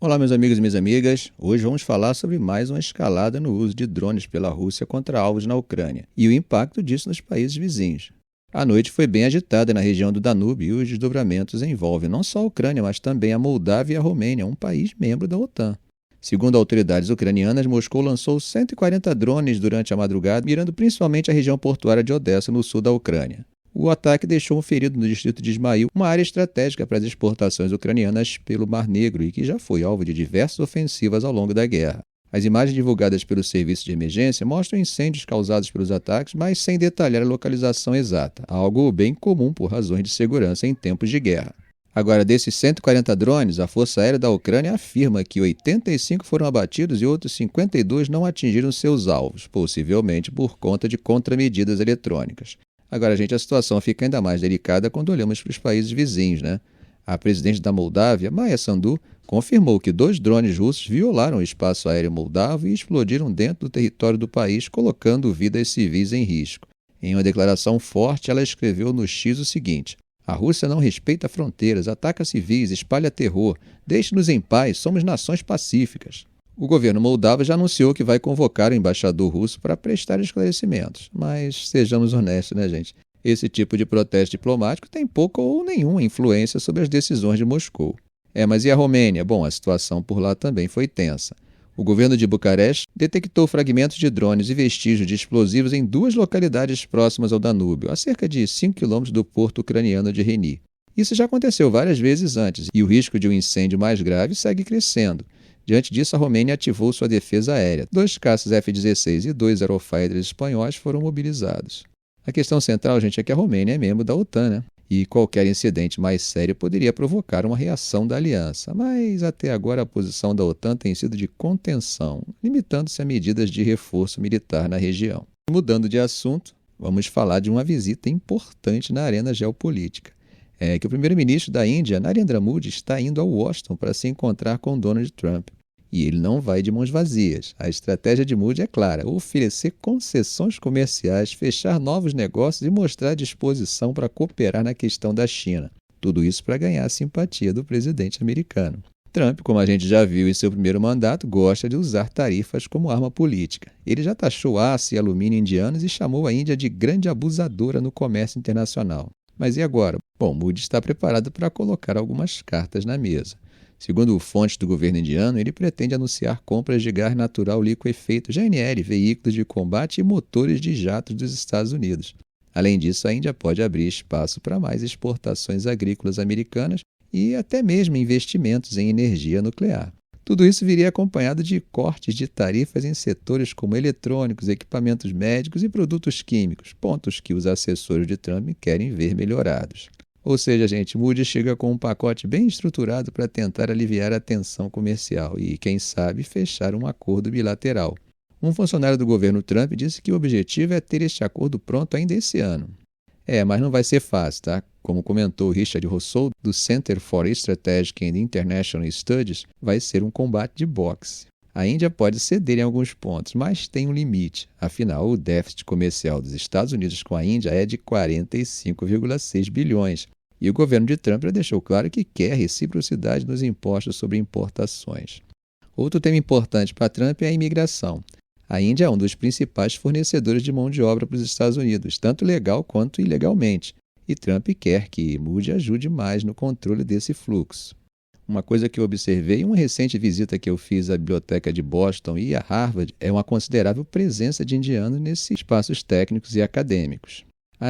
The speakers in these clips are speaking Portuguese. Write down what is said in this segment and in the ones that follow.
Olá, meus amigos e minhas amigas. Hoje vamos falar sobre mais uma escalada no uso de drones pela Rússia contra alvos na Ucrânia e o impacto disso nos países vizinhos. A noite foi bem agitada na região do Danúbio e os desdobramentos envolvem não só a Ucrânia, mas também a Moldávia e a Romênia, um país membro da OTAN. Segundo autoridades ucranianas, Moscou lançou 140 drones durante a madrugada, mirando principalmente a região portuária de Odessa, no sul da Ucrânia. O ataque deixou um ferido no distrito de Ismail, uma área estratégica para as exportações ucranianas pelo Mar Negro e que já foi alvo de diversas ofensivas ao longo da guerra. As imagens divulgadas pelo serviço de emergência mostram incêndios causados pelos ataques, mas sem detalhar a localização exata, algo bem comum por razões de segurança em tempos de guerra. Agora, desses 140 drones, a Força Aérea da Ucrânia afirma que 85 foram abatidos e outros 52 não atingiram seus alvos, possivelmente por conta de contramedidas eletrônicas. Agora, gente, a situação fica ainda mais delicada quando olhamos para os países vizinhos, né? A presidente da Moldávia, Maia Sandu, confirmou que 2 drones russos violaram o espaço aéreo moldavo e explodiram dentro do território do país, colocando vidas civis em risco. Em uma declaração forte, ela escreveu no X o seguinte: "A Rússia não respeita fronteiras, ataca civis, espalha terror. Deixe-nos em paz, somos nações pacíficas." O governo moldavo já anunciou que vai convocar o embaixador russo para prestar esclarecimentos. Mas sejamos honestos, né, gente? Esse tipo de protesto diplomático tem pouca ou nenhuma influência sobre as decisões de Moscou. Mas e a Romênia? Bom, a situação por lá também foi tensa. O governo de Bucareste detectou fragmentos de drones e vestígios de explosivos em 2 localidades próximas ao Danúbio, a cerca de 5 quilômetros do porto ucraniano de Reni. Isso já aconteceu várias vezes antes, e o risco de um incêndio mais grave segue crescendo. Diante disso, a Romênia ativou sua defesa aérea. 2 caças F-16 e 2 Eurofighters espanhóis foram mobilizados. A questão central, gente, é que a Romênia é membro da OTAN, né? E qualquer incidente mais sério poderia provocar uma reação da aliança. Mas até agora a posição da OTAN tem sido de contenção, limitando-se a medidas de reforço militar na região. Mudando de assunto, vamos falar de uma visita importante na arena geopolítica. É que o primeiro-ministro da Índia, Narendra Modi, está indo a Washington para se encontrar com Donald Trump. E ele não vai de mãos vazias. A estratégia de Modi é clara: oferecer concessões comerciais, fechar novos negócios e mostrar disposição para cooperar na questão da China. Tudo isso para ganhar a simpatia do presidente americano. Trump, como a gente já viu em seu primeiro mandato, gosta de usar tarifas como arma política. Ele já taxou aço e alumínio indianos e chamou a Índia de grande abusadora no comércio internacional. Mas e agora? Bom, Modi está preparado para colocar algumas cartas na mesa. Segundo fontes do governo indiano, ele pretende anunciar compras de gás natural liquefeito, GNL, veículos de combate e motores de jatos dos Estados Unidos. Além disso, a Índia pode abrir espaço para mais exportações agrícolas americanas e até mesmo investimentos em energia nuclear. Tudo isso viria acompanhado de cortes de tarifas em setores como eletrônicos, equipamentos médicos e produtos químicos, pontos que os assessores de Trump querem ver melhorados. Ou seja, gente, Modi chega com um pacote bem estruturado para tentar aliviar a tensão comercial e, quem sabe, fechar um acordo bilateral. Um funcionário do governo Trump disse que o objetivo é ter este acordo pronto ainda esse ano. Mas não vai ser fácil, tá? Como comentou Richard Rousseau, do Center for Strategic and International Studies, vai ser um combate de boxe. A Índia pode ceder em alguns pontos, mas tem um limite. Afinal, o déficit comercial dos Estados Unidos com a Índia é de 45,6 bilhões. E o governo de Trump já deixou claro que quer reciprocidade nos impostos sobre importações. Outro tema importante para Trump é a imigração. A Índia é um dos principais fornecedores de mão de obra para os Estados Unidos, tanto legal quanto ilegalmente. E Trump quer que Modi ajude mais no controle desse fluxo. Uma coisa que eu observei em uma recente visita que eu fiz à Biblioteca de Boston e a Harvard é uma considerável presença de indianos nesses espaços técnicos e acadêmicos.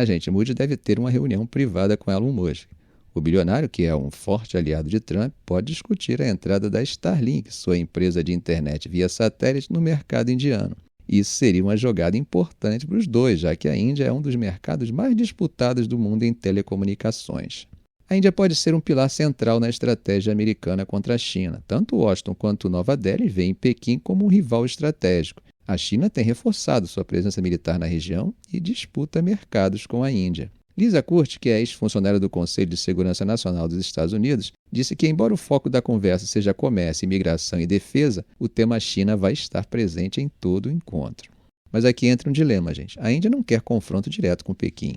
Gente, Modi deve ter uma reunião privada com Elon Musk. O bilionário, que é um forte aliado de Trump, pode discutir a entrada da Starlink, sua empresa de internet via satélite, no mercado indiano. Isso seria uma jogada importante para os dois, já que a Índia é um dos mercados mais disputados do mundo em telecomunicações. A Índia pode ser um pilar central na estratégia americana contra a China. Tanto Washington quanto Nova Delhi veem Pequim como um rival estratégico. A China tem reforçado sua presença militar na região e disputa mercados com a Índia. Lisa Kurt, que é ex-funcionária do Conselho de Segurança Nacional dos Estados Unidos, disse que, embora o foco da conversa seja comércio, imigração e defesa, o tema China vai estar presente em todo o encontro. Mas aqui entra um dilema, gente. A Índia não quer confronto direto com Pequim.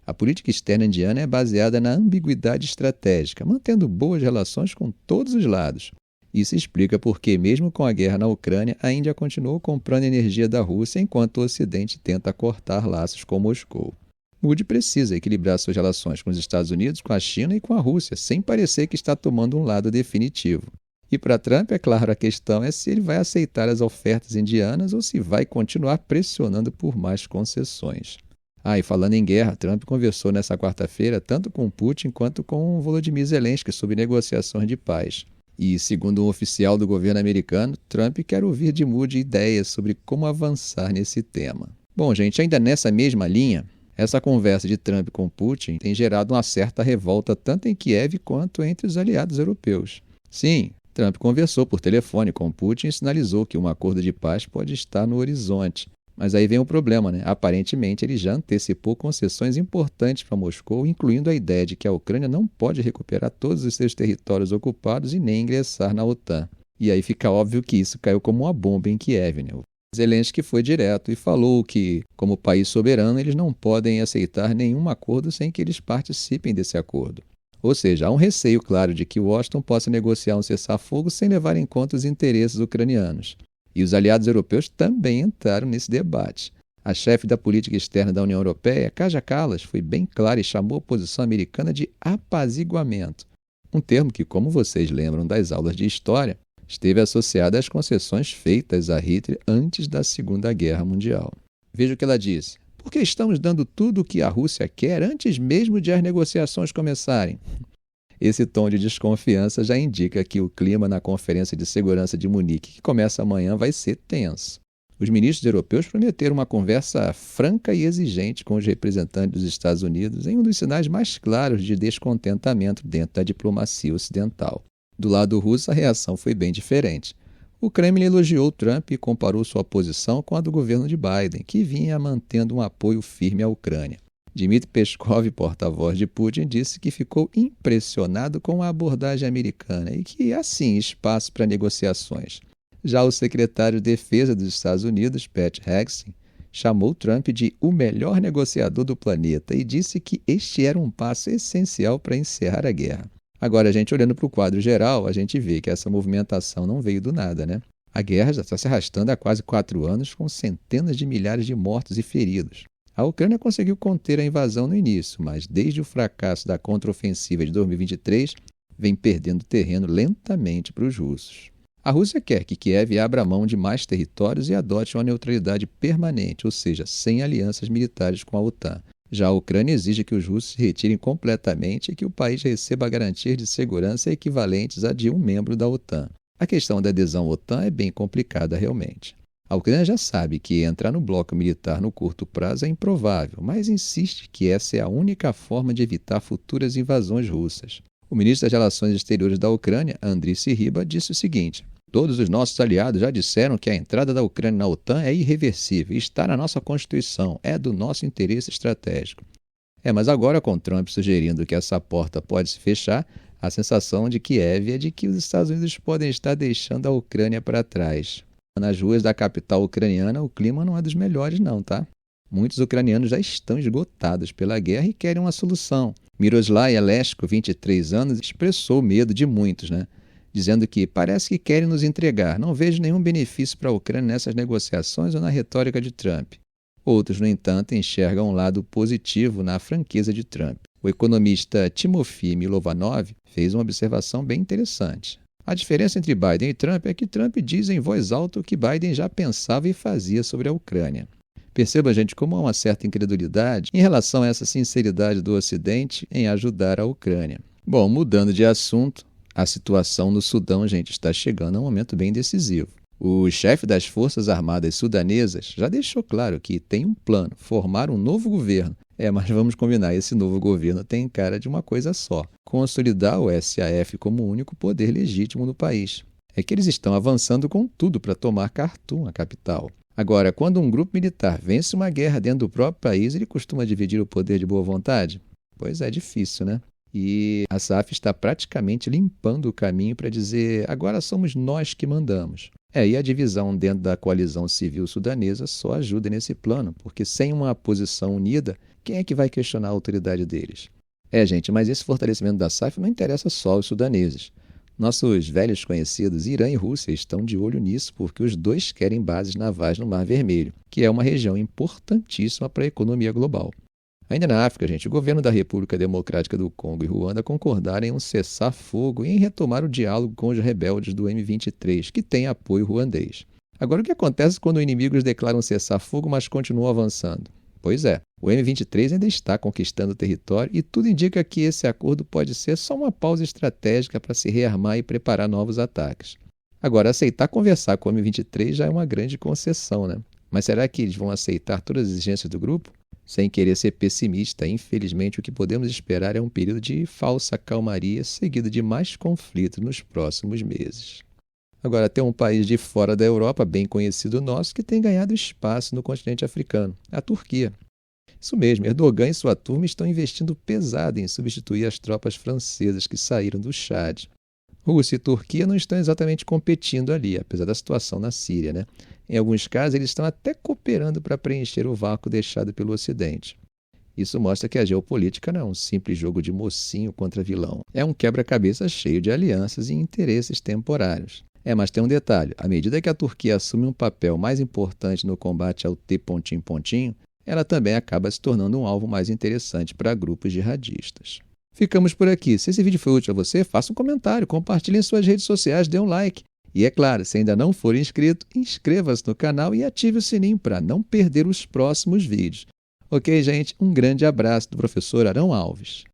A política externa indiana é baseada na ambiguidade estratégica, mantendo boas relações com todos os lados. Isso explica porque, mesmo com a guerra na Ucrânia, a Índia continuou comprando energia da Rússia enquanto o Ocidente tenta cortar laços com Moscou. Moody precisa equilibrar suas relações com os Estados Unidos, com a China e com a Rússia, sem parecer que está tomando um lado definitivo. E para Trump, é claro, a questão é se ele vai aceitar as ofertas indianas ou se vai continuar pressionando por mais concessões. E falando em guerra, Trump conversou nesta quarta-feira tanto com Putin quanto com Volodymyr Zelensky sobre negociações de paz. E, segundo um oficial do governo americano, Trump quer ouvir de Moody ideias sobre como avançar nesse tema. Bom, gente, ainda nessa mesma linha, essa conversa de Trump com Putin tem gerado uma certa revolta tanto em Kiev quanto entre os aliados europeus. Sim, Trump conversou por telefone com Putin e sinalizou que um acordo de paz pode estar no horizonte. Mas aí vem o problema, né? Aparentemente, ele já antecipou concessões importantes para Moscou, incluindo a ideia de que a Ucrânia não pode recuperar todos os seus territórios ocupados e nem ingressar na OTAN. E aí fica óbvio que isso caiu como uma bomba em Kiev, né? Zelensky foi direto e falou que, como país soberano, eles não podem aceitar nenhum acordo sem que eles participem desse acordo. Ou seja, há um receio claro de que Washington possa negociar um cessar-fogo sem levar em conta os interesses ucranianos. E os aliados europeus também entraram nesse debate. A chefe da política externa da União Europeia, Kaja Kallas, foi bem clara e chamou a posição americana de apaziguamento, um termo que, como vocês lembram das aulas de história, esteve associado às concessões feitas a Hitler antes da Segunda Guerra Mundial. Veja o que ela disse. Porque estamos dando tudo o que a Rússia quer antes mesmo de as negociações começarem. Esse tom de desconfiança já indica que o clima na Conferência de Segurança de Munique, que começa amanhã, vai ser tenso. Os ministros europeus prometeram uma conversa franca e exigente com os representantes dos Estados Unidos em um dos sinais mais claros de descontentamento dentro da diplomacia ocidental. Do lado russo, a reação foi bem diferente. O Kremlin elogiou Trump e comparou sua posição com a do governo de Biden, que vinha mantendo um apoio firme à Ucrânia. Dmitry Peskov, porta-voz de Putin, disse que ficou impressionado com a abordagem americana e que há sim espaço para negociações. Já o secretário de Defesa dos Estados Unidos, Pat Hexton, chamou Trump de o melhor negociador do planeta e disse que este era um passo essencial para encerrar a guerra. Agora, gente, olhando para o quadro geral, a gente vê que essa movimentação não veio do nada, né? A guerra já está se arrastando há quase 4 anos, com centenas de milhares de mortos e feridos. A Ucrânia conseguiu conter a invasão no início, mas desde o fracasso da contraofensiva de 2023, vem perdendo terreno lentamente para os russos. A Rússia quer que Kiev abra mão de mais territórios e adote uma neutralidade permanente, ou seja, sem alianças militares com a OTAN. Já a Ucrânia exige que os russos se retirem completamente e que o país receba garantias de segurança equivalentes à de um membro da OTAN. A questão da adesão à OTAN é bem complicada realmente. A Ucrânia já sabe que entrar no bloco militar no curto prazo é improvável, mas insiste que essa é a única forma de evitar futuras invasões russas. O ministro das Relações Exteriores da Ucrânia, Andriy Syriba, disse o seguinte: todos os nossos aliados já disseram que a entrada da Ucrânia na OTAN é irreversível, está na nossa Constituição, é do nosso interesse estratégico. Mas agora, com Trump sugerindo que essa porta pode se fechar, a sensação de Kiev é de que os Estados Unidos podem estar deixando a Ucrânia para trás. Nas ruas da capital ucraniana, o clima não é dos melhores não, tá? Muitos ucranianos já estão esgotados pela guerra e querem uma solução. Miroslav Leshko, 23 anos, expressou o medo de muitos, né? Dizendo que parece que querem nos entregar. Não vejo nenhum benefício para a Ucrânia nessas negociações ou na retórica de Trump. Outros, no entanto, enxergam um lado positivo na franqueza de Trump. O economista Timofey Milovanov fez uma observação bem interessante. A diferença entre Biden e Trump é que Trump diz em voz alta o que Biden já pensava e fazia sobre a Ucrânia. Perceba, gente, como há uma certa incredulidade em relação a essa sinceridade do Ocidente em ajudar a Ucrânia. Bom, mudando de assunto, a situação no Sudão, gente, está chegando a um momento bem decisivo. O chefe das Forças Armadas sudanesas já deixou claro que tem um plano, formar um novo governo. Mas vamos combinar, esse novo governo tem cara de uma coisa só: consolidar o SAF como o único poder legítimo no país. É que eles estão avançando com tudo para tomar Khartoum, a capital. Agora, quando um grupo militar vence uma guerra dentro do próprio país, ele costuma dividir o poder de boa vontade? Pois é, difícil, né? E a SAF está praticamente limpando o caminho para dizer: agora somos nós que mandamos. E a divisão dentro da coalizão civil sudanesa só ajuda nesse plano, porque sem uma posição unida, quem é que vai questionar a autoridade deles? Gente, mas esse fortalecimento da SAF não interessa só aos sudaneses. Nossos velhos conhecidos Irã e Rússia estão de olho nisso porque os dois querem bases navais no Mar Vermelho, que é uma região importantíssima para a economia global. Ainda na África, gente, o governo da República Democrática do Congo e Ruanda concordaram em um cessar-fogo e em retomar o diálogo com os rebeldes do M23, que têm apoio ruandês. Agora, o que acontece quando inimigos declaram cessar-fogo, mas continuam avançando? Pois é, o M23 ainda está conquistando território e tudo indica que esse acordo pode ser só uma pausa estratégica para se rearmar e preparar novos ataques. Agora, aceitar conversar com o M23 já é uma grande concessão, né? Mas será que eles vão aceitar todas as exigências do grupo? Sem querer ser pessimista, infelizmente o que podemos esperar é um período de falsa calmaria seguido de mais conflitos nos próximos meses. Agora, tem um país de fora da Europa, bem conhecido nosso, que tem ganhado espaço no continente africano, a Turquia. Isso mesmo, Erdogan e sua turma estão investindo pesado em substituir as tropas francesas que saíram do Chad. Rússia e Turquia não estão exatamente competindo ali, apesar da situação na Síria, né? Em alguns casos, eles estão até cooperando para preencher o vácuo deixado pelo Ocidente. Isso mostra que a geopolítica não é um simples jogo de mocinho contra vilão. É um quebra-cabeça cheio de alianças e interesses temporários. Mas tem um detalhe. À medida que a Turquia assume um papel mais importante no combate ao T-, ela também acaba se tornando um alvo mais interessante para grupos jihadistas. Ficamos por aqui. Se esse vídeo foi útil a você, faça um comentário, compartilhe em suas redes sociais, dê um like. E é claro, se ainda não for inscrito, inscreva-se no canal e ative o sininho para não perder os próximos vídeos. Ok, gente? Um grande abraço do professor Arão Alves.